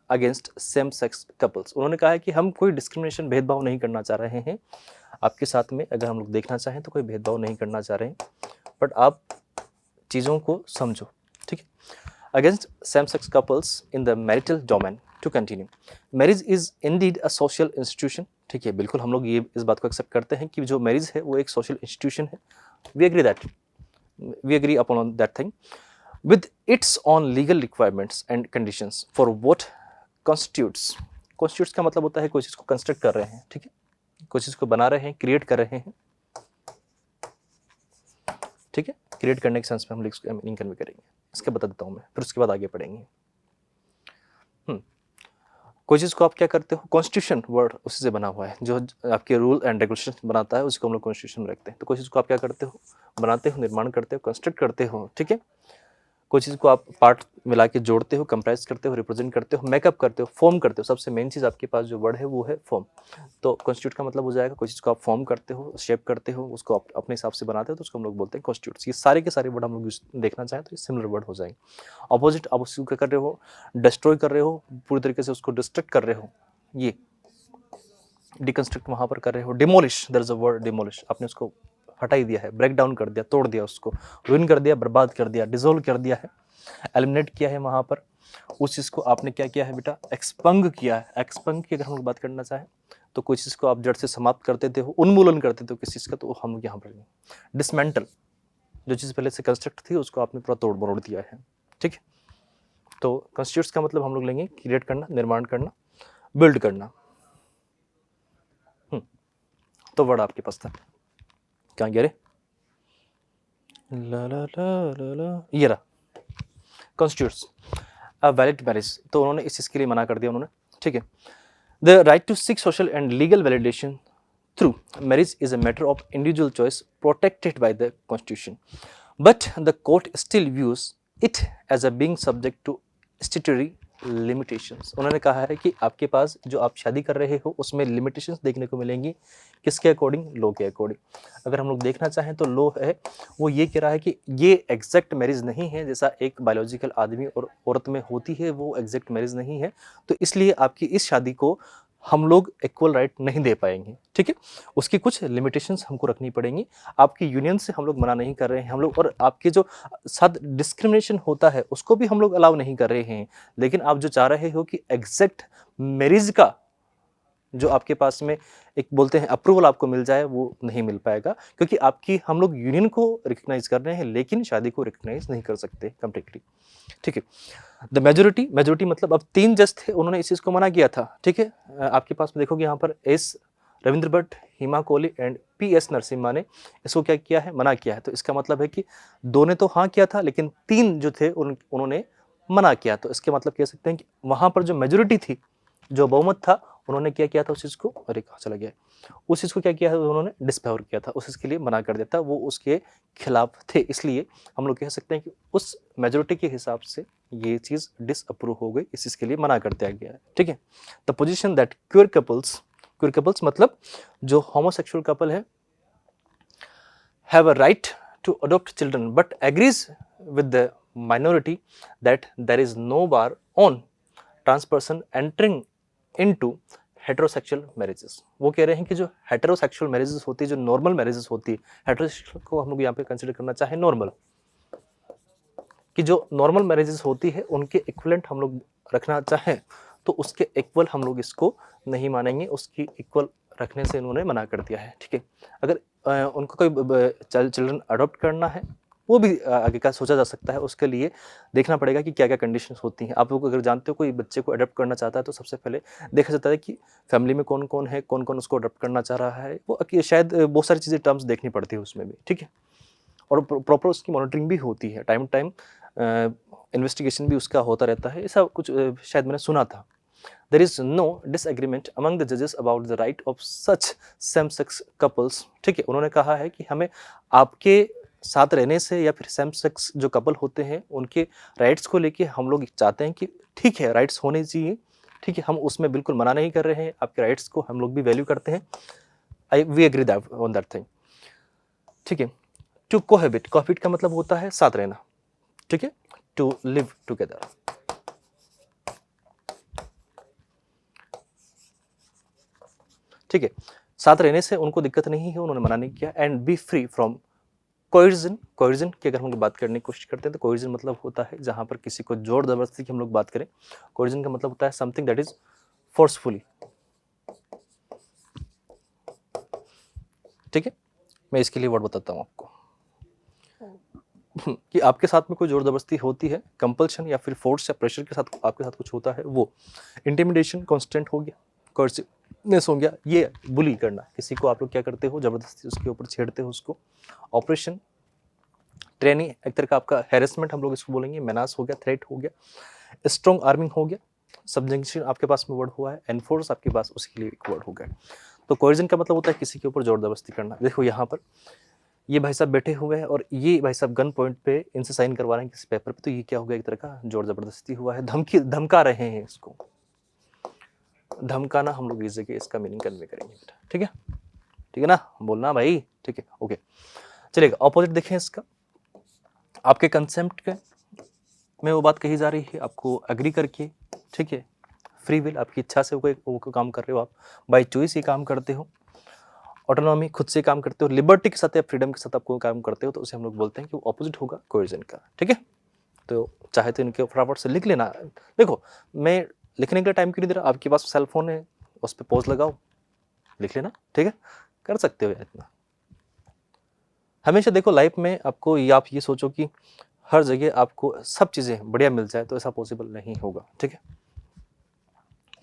against same sex couples। उन्होंने कहा है कि हम कोई डिस्क्रिमिनेशन, भेदभाव नहीं करना चाह रहे हैं आपके साथ में, अगर हम लोग देखना चाहें तो कोई भेदभाव नहीं करना चाह रहे हैं, बट आप चीज़ों को समझो। ठीक है। Against same-sex couples in the marital domain to continue. Marriage is indeed a social institution। ठीक है, बिल्कुल हम लोग ये इस बात को एक्सेप्ट करते हैं कि जो मैरिज है वो एक सोशल इंस्टीट्यूशन है। We agree upon that thing with its own legal requirements and conditions for what constitutes का मतलब होता है कोई चीज़ को कंस्ट्रक्ट कर रहे हैं। ठीक है, कोई चीज़ को बना रहे हैं, क्रिएट कर रहे हैं। ठीक है, क्रिएट करने के सेंस में हम लोग इसको मीनिंग कन्वे करेंगे, इसके बता देता हूँ मैं, फिर उसके बाद आगे पढ़ेंगे। कोई चीज़ को आप क्या करते हो, कॉन्स्टिट्यूशन वर्ड उसी से बना हुआ है, जो आपके रूल एंड रेगुलेशन बनाता है उसको हम लोग कॉन्स्टिट्यूशन में रखते हैं। तो कोई चीज़ को आप क्या करते हो, बनाते हो, निर्माण करते हो, कंस्ट्रक्ट करते हो। ठीक है, कोई चीज़ को आप पार्ट मिला के जोड़ते हो, कंप्राइज करते हो, रिप्रेजेंट करते हो, मेकअप करते हो, फॉर्म करते हो। सबसे मेन चीज़ आपके पास जो वर्ड है वो है फॉर्म। तो कॉन्स्टिट्यूट का मतलब हो जाएगा कोई चीज़ को आप फॉर्म करते हो, शेप करते हो, उसको आप अपने हिसाब से बनाते हो, तो उसको हम लोग बोलते हैं कॉन्स्टिट्यूट। ये सारे के सारे वर्ड हम लोग देखना चाहें तो ये सिमिलर वर्ड हो जाएंगे। अपोजिट आप उसको क्या कर रहे हो, डिस्ट्रॉय कर रहे हो, पूरी तरीके से उसको डिस्ट्रक्ट कर रहे हो, ये डिकंस्ट्रक्ट वहाँ पर कर रहे हो। Demolish, there is a word demolish, आपने उसको हटा ही दिया है, ब्रेक डाउन कर दिया, तोड़ दिया, उसको रुइन कर दिया, बर्बाद कर दिया, डिसोल्व कर दिया है, एलिमिनेट किया है वहाँ पर। उस चीज़ को आपने क्या किया है बेटा, एक्सपंग किया है। एक्सपंग की अगर हम लोग बात करना चाहें तो कोई चीज़ को आप जड़ से समाप्त कर देते हो, उन्मूलन कर देते हो किसी चीज़ का, तो हम लोग यहाँ पर डिसमेंटल, जो चीज़ पहले से कंस्ट्रक्ट थी उसको आपने पूरा तोड़ मरोड़ दिया है। ठीक है, तो कंस्टिट्यूट्स का मतलब हम लोग लेंगे क्रिएट करना, निर्माण करना, बिल्ड करना। तो वर्ड आपके पास था, क्या गया रे, ला ला ला ला ला, ये रहा कॉन्स्टिट्यूट्स अ वैलिड मैरिज। तो उन्होंने इस चीज़ के लिए मना कर दिया उन्होंने। ठीक है, the right to seek social and legal validation through marriage is a matter of individual choice protected by the constitution, but the court still views it as a being subject to statutory limitations. उन्होंने कहा है कि आपके पास जो आप शादी कर रहे हो उसमें लिमिटेशंस देखने को मिलेंगी, किसके अकॉर्डिंग, लॉ के अकॉर्डिंग। अगर हम लोग देखना चाहें तो लॉ है वो ये कह रहा है कि ये एग्जैक्ट मैरिज नहीं है, जैसा एक बायोलॉजिकल आदमी और औरत में होती है वो एग्जैक्ट मैरिज नहीं है, तो इसलिए आपकी इस शादी को हम लोग इक्वल राइट नहीं दे पाएंगे। ठीक है, उसकी कुछ लिमिटेशंस हमको रखनी पड़ेंगी। आपकी यूनियन से हम लोग मना नहीं कर रहे हैं हम लोग, और आपके जो साथ डिस्क्रिमिनेशन होता है उसको भी हम लोग अलाउ नहीं कर रहे हैं, लेकिन आप जो चाह रहे हो कि एग्जैक्ट मैरिज का जो आपके पास में एक बोलते हैं अप्रूवल आपको मिल जाए, वो नहीं मिल पाएगा, क्योंकि आपकी हम लोग यूनियन को रिकग्नाइज कर रहे हैं लेकिन शादी को रिकग्नाइज नहीं कर सकते कंप्लीटली। ठीक है, द मेजोरिटी मतलब अब 3 जज थे, उन्होंने इस चीज़ को मना किया था। ठीक है, आपके पास में देखोगे यहाँ पर S Ravindra Bhatt, Hima Kohli and PS Narasimha ने इसको क्या किया है, मना किया है। तो इसका मतलब है कि 2 ने तो हाँ किया था लेकिन 3 जो थे उन्होंने मना किया। तो इसके मतलब कह सकते हैं कि वहाँ पर जो मेजोरिटी थी, जो बहुमत था, उन्होंने क्या किया था उस चीज़ को, अरे कहाँ चला गया, उस चीज़ को क्या किया है उन्होंने डिसफेवर किया था, उस चीज़ के लिए मना कर दिया था, वो उसके खिलाफ थे। इसलिए हम लोग कह सकते हैं कि उस मेजोरिटी के हिसाब से ये चीज़ डिसअप्रूव हो गई, इस चीज़ के लिए मना कर दिया गया है। ठीक है, the position that queer couples मतलब जो होमोसेक्सुअल कपल है have a right to adopt children but agrees with the minority that there is no bar on trans person entering into heterosexual marriages. वो कह रहे हैं कि जो हेटेरोसेक्सुअल मैरिजेस होती है, जो नॉर्मल मैरिजेस होती है, हेटेरोसेक्सुअल को हम लोग यहाँ पे कंसिडर करना चाहे नॉर्मल, कि जो नॉर्मल मैरिजेस होती है उनके इक्वलेंट हम लोग रखना चाहें तो उसके इक्वल हम लोग इसको नहीं मानेंगे, उसकी इक्वल रखने से इन्होंने मना कर दिया है। ठीक है, अगर उनको कोई चिल्ड्रन अडॉप्ट करना है वो भी आगे का सोचा जा सकता है, उसके लिए देखना पड़ेगा कि क्या क्या कंडीशंस होती हैं। आप लोग अगर जानते हो कोई बच्चे को अडॉप्ट करना चाहता है तो सबसे पहले देखा जाता है कि फैमिली में कौन कौन है, कौन कौन उसको अडॉप्ट करना चाह रहा है, वो शायद बहुत सारी चीज़ें टर्म्स देखनी पड़ती है उसमें भी। ठीक है, और प्रॉपर उसकी मॉनिटरिंग भी होती है, टाइम टू टाइम इन्वेस्टिगेशन भी उसका होता रहता है, ऐसा कुछ शायद मैंने सुना था। There is no disagreement among the judges about the right of such same-sex couples। ठीक है, उन्होंने कहा है कि हमें आपके साथ रहने से या फिर सेम सेक्स जो कपल होते हैं उनके राइट्स को लेके हम लोग चाहते हैं कि ठीक है, राइट्स होने चाहिए। ठीक है, हम उसमें बिल्कुल मना नहीं कर रहे हैं, आपके राइट्स को हम लोग भी वैल्यू करते हैं। We agree that on that thing. ठीक है, टू कोहेबिट, कोहेबिट का मतलब होता है साथ रहना। ठीक है, टू लिव टुगेदर। ठीक है, साथ रहने से उनको दिक्कत नहीं है, उन्होंने मना नहीं किया। And be free from coercion. Coercion की अगर हम लोग बात करने की कोशिश करते हैं तो कोइर्जन मतलब होता है जहां पर किसी को जोर जबरदस्ती की हम लोग बात करें, कोइर्जन का मतलब होता है समथिंग दैट इज फोर्सफुली। ठीक है, मैं इसके लिए वर्ड बताता हूं आपको कि आपके साथ में कोई जोर जबरदस्ती होती है, कंपल्शन या फिर फोर्स या प्रेशर के साथ आपके साथ कुछ होता है, वो इंटिमिडेशन कॉन्स्टेंट हो गया, कोर्सिवनेस हो गया, ये बुली करना, किसी को आप लोग क्या करते हो, जबरदस्ती उसके ऊपर छेड़ते हो उसको। ऑपरेशन, ट्रेनिंग, एक तरह का आपका हैरेसमेंट हम लोग इसको बोलेंगे, मेनास हो गया, थ्रेट हो गया, स्ट्रॉन्ग आर्मिंग हो गया, सब्जेक्शन आपके पास में वर्ड हुआ है, एनफोर्स आपके पास उसके लिए एक वर्ड हो गया। तो कोर्जन का मतलब होता है किसी के ऊपर जोर जबरदस्ती करना। देखो यहाँ पर ये भाई साहब बैठे हुए हैं और ये भाई साहब गन पॉइंट पे इनसे साइन करवा रहे हैं किसी पेपर पे, तो ये क्या हो गया, एक तरह का जोर जबरदस्ती हुआ है, धमका रहे हैं इसको। धमकाना हम लोग इस जगह इसका मीनिंग कन्वे करेंगे बेटा। ठीक है, ठीक है ना, बोलना भाई। ठीक है, ओके, चलिएगा ऑपोजिट देखें इसका। आपके कंसेप्ट के में वो बात कही जा रही है, आपको एग्री करके, ठीक है, फ्री विल, आपकी इच्छा से वो काम कर रहे हो, आप बाय चॉइस ये काम करते हो, ऑटोनॉमी, खुद से काम करते हो, लिबर्टी के साथ या फ्रीडम के साथ आप कोई काम करते हो, तो उसे हम लोग बोलते हैं कि वो ऑपोजिट होगा कोएर्जन का। ठीक है, तो चाहे तो इनके फटाफट से लिख लेना। देखो मैं लिखने के लिए टाइम क्यों नहीं दे रहा, आपके पास सेल फोन है, उस पर पॉज लगाओ, लिख लेना। ठीक है, कर सकते हो इतना। हमेशा देखो लाइफ में आपको आप ये सोचो कि हर जगह आपको सब चीज़ें बढ़िया मिल जाए, तो ऐसा पॉसिबल नहीं होगा। ठीक है,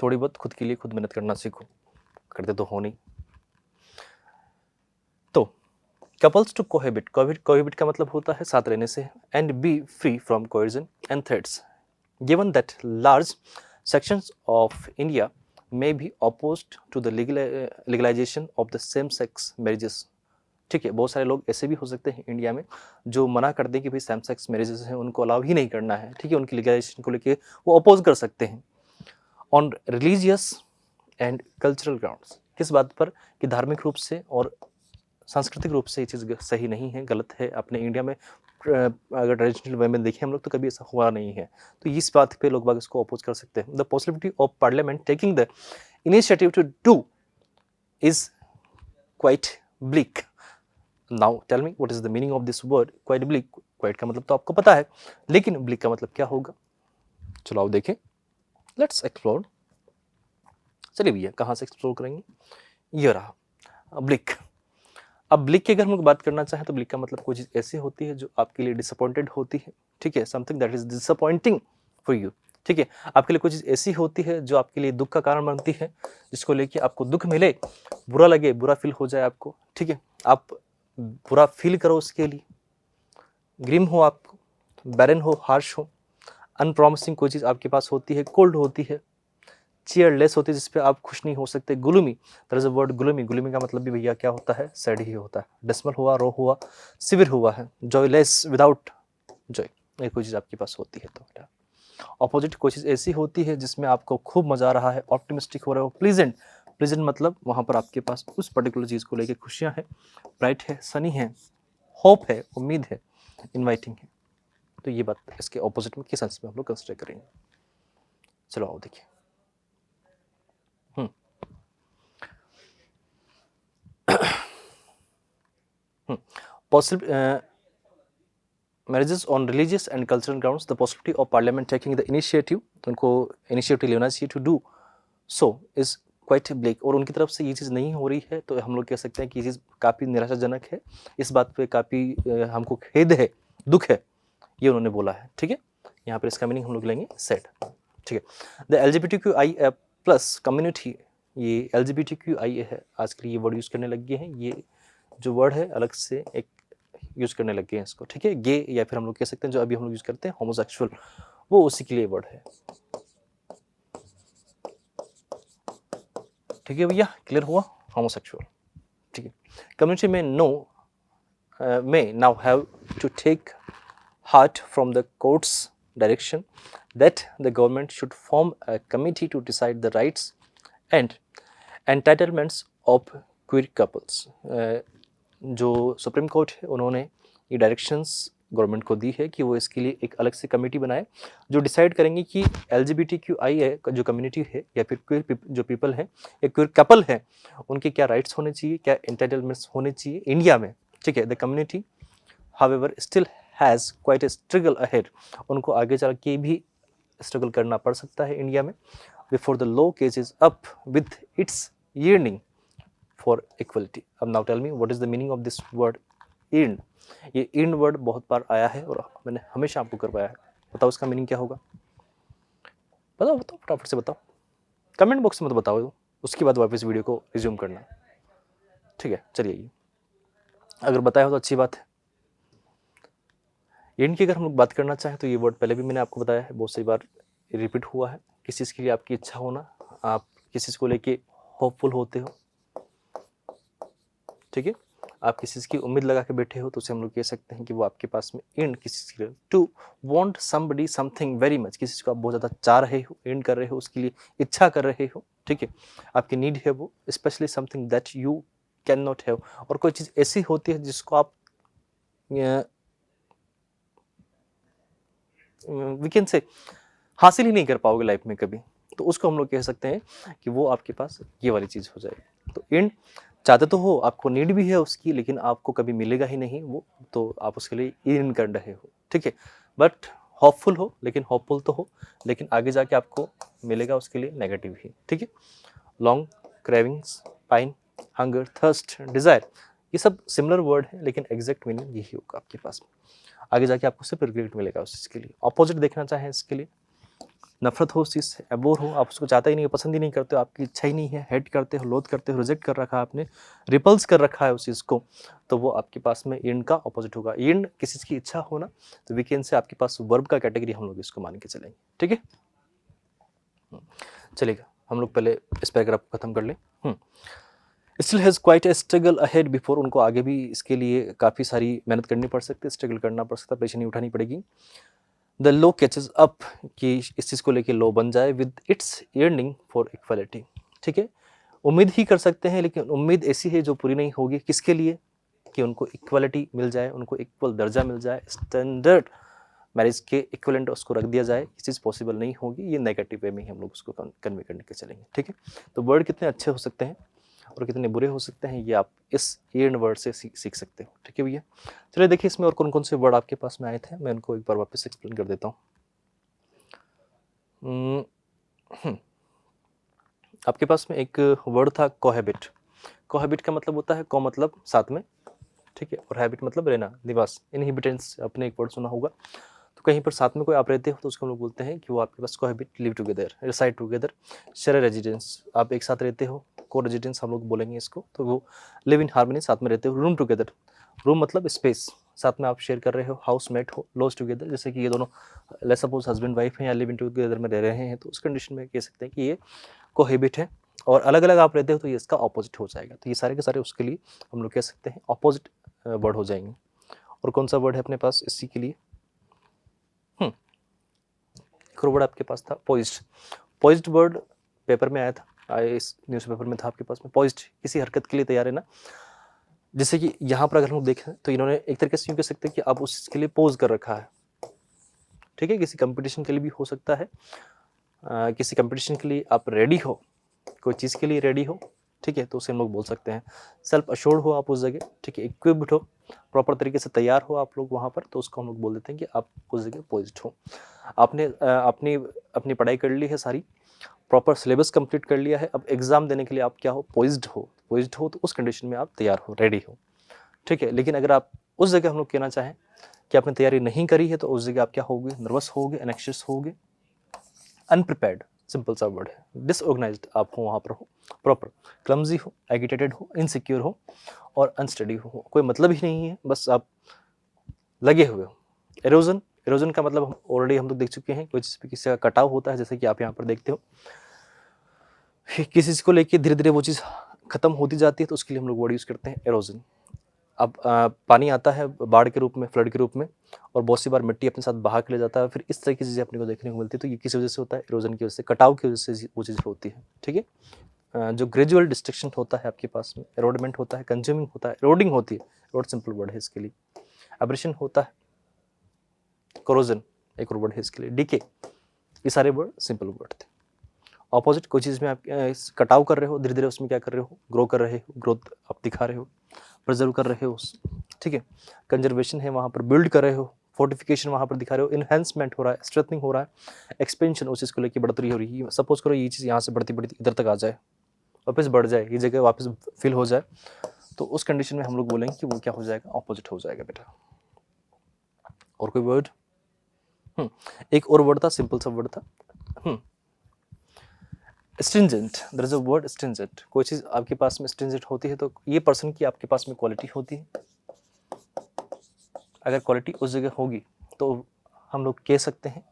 थोड़ी बहुत खुद के लिए खुद मेहनत करना सीखो, करते तो हो नहीं। तो कपल्स टू कोहेबिट, कोहेबिट का मतलब होता है साथ रहने से, and be free from coercion and threats, given that large sections of India may be opposed to the legalization of the same sex marriages। ठीक है, बहुत सारे लोग ऐसे भी हो सकते हैं इंडिया में जो मना कर दें कि भाई सेम सेक्स मैरिजेस हैं उनको अलाउ ही नहीं करना है। ठीक है, उनकी लीगलाइजेशन को लेके वो अपोज कर सकते हैं on religious and cultural grounds. किस बात पर, कि धार्मिक रूप से और सांस्कृतिक रूप से ये चीज़ सही नहीं है, गलत है। अपने इंडिया में अगर ट्रेडिशनल वे में देखें हम लोग तो कभी ऐसा हुआ नहीं है, तो इस बात पे लोग बाग इसको अपोज कर सकते हैं। The possibility of parliament taking the initiative to do is quite bleak. Now tell me what is the meaning of this word quite bleak. Quite का मतलब तो आपको पता है, लेकिन ब्लिक का मतलब क्या होगा, चलो आओ देखें, लेट्स एक्सप्लोर। चलिए भैया कहाँ से एक्सप्लोर करेंगे, ये रहा ब्लिक। अब ब्लिक की अगर हम लोग बात करना चाहें तो ब्लिक का मतलब कोई चीज़ ऐसी होती है जो आपके लिए डिसअपॉइंटेड होती है। ठीक है, something that is disappointing for you. ठीक है, आपके लिए कोई चीज़ ऐसी होती है जो आपके लिए दुख का कारण बनती है, जिसको लेके आपको दुख मिले, बुरा लगे, बुरा फील हो जाए आपको। ठीक है, आप बुरा फील करो उसके लिए, ग्रीम हो आपको, बैरन हो, हार्श हो, अनप्रॉमिसिंग कोई चीज़ आपके पास होती है, कोल्ड होती है, चीयरलेस होती है जिसपे आप खुश नहीं हो सकते, gloomy, there is a word gloomy. Gloomy का मतलब भी भैया क्या होता है, सैड ही होता है। डिसमल हुआ, रो हुआ, सिविर हुआ है, जॉयलेस, विदाउट जॉय, ये कोई चीज़ आपके पास होती है। तो ऑपोजिट कोई चीज़ ऐसी होती है जिसमें आपको खूब मजा आ रहा है, ऑप्टिमिस्टिक हो रहे हो, प्लीजेंट। प्लीजेंट मतलब वहाँ पर आपके पास उस पर्टिकुलर चीज़ को लेकर खुशियाँ हैं, ब्राइट है, सनी है, होप है, उम्मीद है, इन्वाइटिंग है। तो ये बात इसके ऑपोजिट में किस सेंस में हम लोग कंसिडर करेंगे। चलो आओ देखिए। possible marriages on religious and cultural grounds, the possibility of parliament taking the initiative, उनको initiative लेना चाहिए to do so is quite bleak, और उनकी तरफ से ये चीज़ नहीं हो रही है तो हम लोग कह सकते हैं कि ये चीज़ काफ़ी निराशाजनक है। इस बात पे काफ़ी हमको खेद है, दुख है, ये उन्होंने बोला है। ठीक है, यहाँ पर इसका मीनिंग हम लोग लेंगे सैड। ठीक है, द LGBTQI प्लस कम्युनिटी, ये LGBTQI है, आज के लिए ये वर्ड यूज़ करने लग गए हैं। ये जो वर्ड है अलग से एक यूज़ करने लग गए हैं इसको। ठीक है, गे या फिर हम लोग कह सकते हैं जो अभी हम लोग यूज़ करते हैं होमोसेक्सुअल, वो उसी के लिए वर्ड है। ठीक है भैया, क्लियर हुआ, होमोसेक्सुअल। ठीक है, कम्युनिटी में may now have to take heart from the court's direction that the government should form a committee to decide the rights and entitlements of queer couples। जो सुप्रीम कोर्ट है उन्होंने ये directions government को दी है कि वो इसके लिए एक अलग से कमेटी बनाए जो डिसाइड करेंगे कि LGBTQI है जो कम्युनिटी है या फिर क्वीर जो पीपल हैं या क्वीर कपल हैं, उनके क्या राइट्स होने चाहिए, क्या एंटाइटलमेंट्स होने चाहिए इंडिया में। ठीक है, the community however still has quite a struggle ahead, उनको आगे चल के भी स्ट्रगल करना पड़ सकता है इंडिया में before the law cases up with its yearning for equality। अब now tell me what is the meaning of this word yearn। ये yearn वर्ड बहुत बार आया है और मैंने हमेशा आपको करवाया है। बताओ इसका मीनिंग क्या होगा, बताओ बताओ फटाफट से बताओ, कमेंट बॉक्स में तो बताओ, उसके बाद वापस वीडियो को रिज्यूम करना। ठीक है, चलिए, अगर बताया हो तो अच्छी बात है। yearn की अगर हम लोग बात करना चाहें तो ये वर्ड पहले भी मैंने आपको बताया है, बहुत सी बार रिपीट हुआ है। किसी चीज़ के लिए आपकी इच्छा होना, आप किसी चीज़ को लेके होपफुल होते हो। ठीक है, आप किसी चीज़ की उम्मीद लगा के बैठे हो तो उसे हम लोग कह सकते हैं कि वो आपके पास में एंड किसी चीज़ के लिए, to want somebody something very much, किसी चीज़ को आप बहुत ज़्यादा चाह रहे हो, एंड कर रहे हो, उसके लिए इच्छा कर रहे हो। ठीक है, आपकी नीड है वो, specially something that you can not have, और कोई चीज़ ऐसी होती है जिसको आप वी कैन से हासिल ही नहीं कर पाओगे लाइफ में कभी, तो उसको हम लोग कह सकते हैं कि वो आपके पास ये वाली चीज़ हो जाएगी। तो एंड चाहते तो हो, आपको नीड भी है उसकी, लेकिन आपको कभी मिलेगा ही नहीं वो, तो आप उसके लिए इन कर रहे हो। ठीक है, बट होपफुल हो, लेकिन होपफुल तो हो, लेकिन आगे जाके आपको मिलेगा उसके लिए नेगेटिव ही। ठीक है, long, cravings, pine, hunger, thirst, desire, ये सब सिमिलर वर्ड है लेकिन एग्जैक्ट मीनिंग यही होगा आपके पास में। आगे जाके आपको सिर्फ रिग्रेट मिलेगा उस चीज़ के लिए। अपोजिट देखना चाहें इसके लिए, नफरत हो उस चीज़ से, एबोर हो, आप उसको चाहते ही नहीं हो, पसंद ही नहीं करते हो, आपकी इच्छा ही नहीं है, हेट करते हो, लोथ करते हो, रिजेक्ट कर रखा है आपने, रिपल्स कर रखा है उस चीज़ को, तो वो आपके पास में एंड का ऑपोजिट होगा। एंड किसी चीज़ की इच्छा होना, तो वीकेंड से आपके पास वर्ब का कैटेगरी हम लोग इसको मान के चलेंगे। ठीक है, चलेगा, हम लोग पहले इस पैराग्राफ को खत्म कर लें। Still has quite a struggle ahead before, उनको आगे भी इसके लिए काफ़ी सारी मेहनत करनी पड़ सकती है, स्ट्रगल करना पड़ सकता है, परेशानी उठानी पड़ेगी। द लॉ कैचेज अप, कि इस चीज़ को लेके लॉ बन जाए with its yearning for equality. ठीक है, उम्मीद ही कर सकते हैं, लेकिन उम्मीद ऐसी है जो पूरी नहीं होगी। किसके लिए, कि उनको इक्वालिटी मिल जाए, उनको इक्वल दर्जा मिल जाए, स्टैंडर्ड मैरिज के इक्वलेंट उसको रख दिया जाए, ये चीज़ पॉसिबल नहीं होगी। ये नेगेटिव वे में ही हम लोग उसको कन्वे करने के चलेंगे। ठीक है, तो वर्ड कितने अच्छे हो सकते हैं और कितने बुरे हो सकते हैं, ये आप इस yearn वर्ड से सीख सकते हो। ठीक है भैया, चलिए देखिए इसमें और कौन कौन से वर्ड आपके पास में आए थे, मैं उनको एक बार वापस एक्सप्लेन कर देता हूँ। आपके पास में एक वर्ड था कोहैबिट। कोहैबिट का मतलब होता है, को मतलब साथ में, ठीक है, और हैबिट मतलब रहना, निवास, इनहिबिटेंस, आपने एक वर्ड सुना होगा। तो कहीं पर साथ में कोई आप रहते हो तो उसको हम लोग बोलते हैं कि वो आपके पास cohabit, live together, reside together, share residence, आप एक साथ रहते हो, को रेजिडेंस हम लोग बोलेंगे इसको, तो वो लिव इन हार्मनी, साथ में रहते हो। रूम टुगेदर, रूम मतलब स्पेस, साथ में आप शेयर कर रहे हो, हाउस मेट हो, लॉज टुगेदर, जैसे कि ये दोनों लेट्स सपोज हस्बैंड वाइफ हैं या लिव इन टुगेदर में रह रहे हैं, तो उस कंडीशन में कह सकते हैं कि ये कोहैबिट है। और अलग अलग आप रहते हो तो ये इसका ऑपोजिट हो जाएगा। तो ये सारे के सारे उसके लिए हम लोग कह सकते हैं ऑपोजिट वर्ड हो जाएंगे। और कौन सा वर्ड है अपने पास इसी के लिए, एक वर्ड आपके पास था पॉइज्ड। पॉइज्ड वर्ड पेपर में आया था, इस न्यूज़पेपर में था आपके पास में। पॉइज्ड, किसी हरकत के लिए तैयार है ना, जैसे कि यहाँ पर अगर हम देखें तो इन्होंने एक तरीके से यूँ कह सकते हैं कि आप उसके लिए पोज कर रखा है। ठीक है, किसी कंपटीशन के लिए भी हो सकता है, किसी कंपटीशन के लिए आप रेडी हो, कोई चीज़ के लिए रेडी हो, ठीक है, तो उसे हम लोग बोल सकते हैं। सेल्फ अश्योर्ड हो आप उस जगह, ठीक है, इक्विप्ड हो, प्रॉपर तरीके से तैयार हो आप लोग वहाँ पर, तो उसको हम लोग बोल देते हैं कि आप उस जगह पोइज्ड हो। आपने अपनी अपनी पढ़ाई कर ली है सारी, प्रॉपर सिलेबस कंप्लीट कर लिया है, अब एग्ज़ाम देने के लिए आप क्या हो, पोइज्ड हो। पोइज्ड हो तो उस कंडीशन में आप तैयार हो, रेडी हो, ठीक है। लेकिन अगर आप उस जगह हम लोग कहना चाहें कि आपने तैयारी नहीं करी है, तो उस जगह आप क्या होगे, नर्वस होगे, एनेक्शियस होगे, अनप्रिपेयर्ड, सिंपल सा वर्ड है, डिसऑर्गेनाइज्ड आप हो वहाँ पर हो, प्रॉपर क्लमजी हो, एगिटेटेड हो, इनसिक्योर हो और अनस्टडी हो, कोई मतलब ही नहीं है, बस आप लगे हुए हो। एरोजन, एरोजन का मतलब ऑलरेडी हम लोग देख चुके हैं, कोई चीज़ पे किसी का कटाव होता है, जैसे कि आप यहाँ पर देखते हो, किसी चीज़ को लेके धीरे धीरे वो चीज़ खत्म होती जाती है, तो उसके लिए हम लोग वर्ड यूज़ करते हैं एरोजन। अब पानी आता है बाढ़ के रूप में, फ्लड के रूप में, और बहुत सी बार मिट्टी अपने साथ बहा के ले जाता है, फिर इस तरह की चीज़ें अपने को देखने को मिलती है, तो ये किस वजह से होता है, इरोजन की वजह से, कटाव की वजह से वो चीज़ होती है, ठीक है। जो ग्रेजुअल डिस्ट्रक्शन होता है आपके पास में, एरोडमेंट होता है, कंज्यूमिंग होता है, एरोडिंग होती है, एरोड सिंपल वर्ड है इसके लिए, एब्रेशन होता है, कोरोजन एक और वर्ड है इसके लिए, डीके, ये सारे वर्ड सिंपल वर्ड थे। ऑपोजिट कोई चीज़ में आप कटाव कर रहे हो, धीरे धीरे उसमें क्या कर रहे हो, ग्रो कर रहे हो, ग्रोथ आप दिखा रहे हो, प्रिजर्व कर रहे हो, ठीक है। कंजर्वेशन है वहाँ पर, बिल्ड कर रहे हो, फोर्टिफिकेशन वहाँ पर दिखा रहे हो, इन्हेंसमेंट हो रहा है, स्ट्रेथनिंग हो रहा है, एक्सपेंशन उस चीज़ को लेकर बढ़ोतरी हो रही है। सपोज करो ये चीज़ यहाँ से बढ़ती बढ़ती इधर तक आ जाए, वापस बढ़ जाए, ये जगह वापस फिल हो जाए, तो उस कंडीशन में हम लोग बोलेंगे कि वो क्या हो जाएगा, ऑपोजिट हो जाएगा बेटा। और कोई वर्ड? एक और वर्ड था, सिंपल सा वर्ड था, stringent. There is a word stringent. कोई चीज़ आपके पास में स्ट्रिंजेंट होती है, तो ये पर्सन की आपके पास में क्वालिटी होती है। अगर क्वालिटी उस जगह होगी तो हम लोग कह सकते हैं,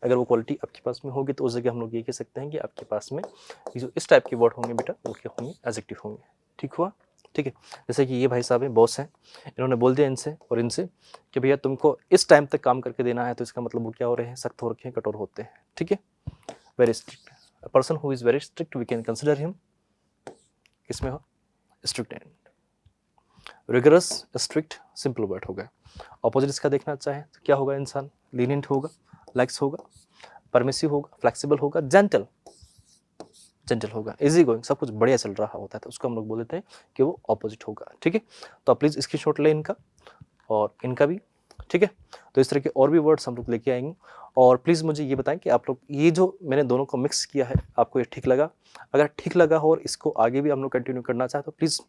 अगर वो क्वालिटी आपके पास में होगी तो उस जगह हम लोग ये कह सकते हैं कि आपके पास में ये जो इस टाइप के वर्ड होंगे बेटा, वो क्या होंगे, एडजेक्टिव होंगे। ठीक हुआ, ठीक है। जैसे कि ये भाई साहब हैं, बॉस हैं, इन्होंने बोल दिया इनसे और इनसे कि भैया तुमको इस टाइम तक काम करके देना है, तो इसका मतलब वो क्या हो रहे हैं, सख्त हो रखे हैं, कठोर होते हैं, ठीक है। Very strict, a person who is very strict we can consider him किसमें हो, strict and. Rigorous, strict, simple word हो गया। ऑपोजिट इसका देखना चाहे तो क्या होगा, इंसान लीनियंट होगा, लाइक्स होगा, परमिसिव होगा, फ्लेक्सिबल होगा, जेंटल, जेंटल होगा, इजी गोइंग, सब कुछ बढ़िया चल रहा होता है, तो उसको हम लोग बोल देते हैं कि वो ऑपोजिट होगा, ठीक है। तो आप प्लीज़ स्क्रीनशॉट लें इनका और इनका भी, ठीक है। तो इस तरह के और भी वर्ड्स हम लोग लेके आएंगे, और प्लीज़ मुझे ये बताएं कि आप लोग ये जो मैंने दोनों को मिक्स किया है, आपको ये ठीक लगा? अगर ठीक लगा हो और इसको आगे भी हम लोग कंटिन्यू करना चाहें, तो प्लीज़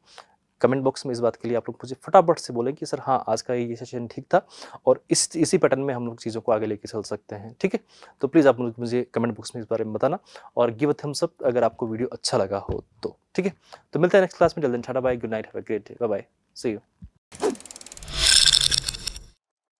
कमेंट बॉक्स में इस बात के लिए आप लोग मुझे फटाफट से बोलें कि सर हाँ, आज का ये सेशन ठीक था और इसी पैटर्न में हम लोग चीज़ों को आगे लेके चल सकते हैं, ठीक है। तो प्लीज़ आप लोग मुझे कमेंट बॉक्स में इस बारे में बताना और गिव अ थम्स अप अगर आपको वीडियो अच्छा लगा हो तो, ठीक है। तो मिलते हैं नेक्स्ट क्लास में, जल्दी, tata bye, good night, have a great day, bye bye, see you.